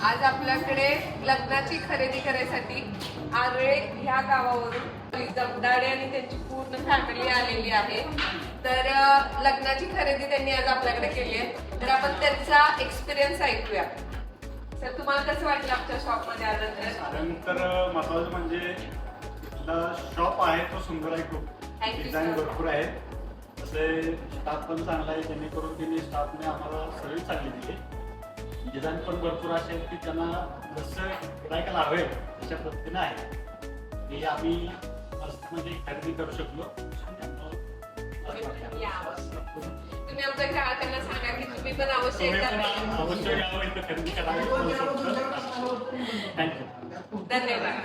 आज आपल्याकडे लग्नाची खरेदी करायसाठी आरळे ह्या गावावरून जमदाडे आणि त्यांची पूर्ण फॅमिली आलेली आहे. तर लग्नाची खरेदी त्यांनी आज आपल्याकडे केली आहे. तर आपण त्यांचा एक्सपिरियन्स ऐकूया. सर, तुम्हाला कसं वाटलं आमच्या शॉप मध्ये आल्यानंतर? तर महत्वाचं म्हणजे इथला शॉप आहे तो सुंदर आहे. खूप डिझाईन भरपूर आहे. तसे स्टाफ पण चांगला आहे. जेणेकरून त्यांनी स्टाफने आम्हाला सर्विस चांगली दिली. डिझाईन पण भरपूर असेल की त्यांना जसं गिरायकाला हवे तशा पद्धतीने आहे. हे आम्ही म्हणजे खरेदी करू शकलो. तुम्ही आमच्या ग्राहकांना सांगा की तुम्ही पण अवश्य यावं इथं खरेदी करावी. थँक्यू. धन्यवाद.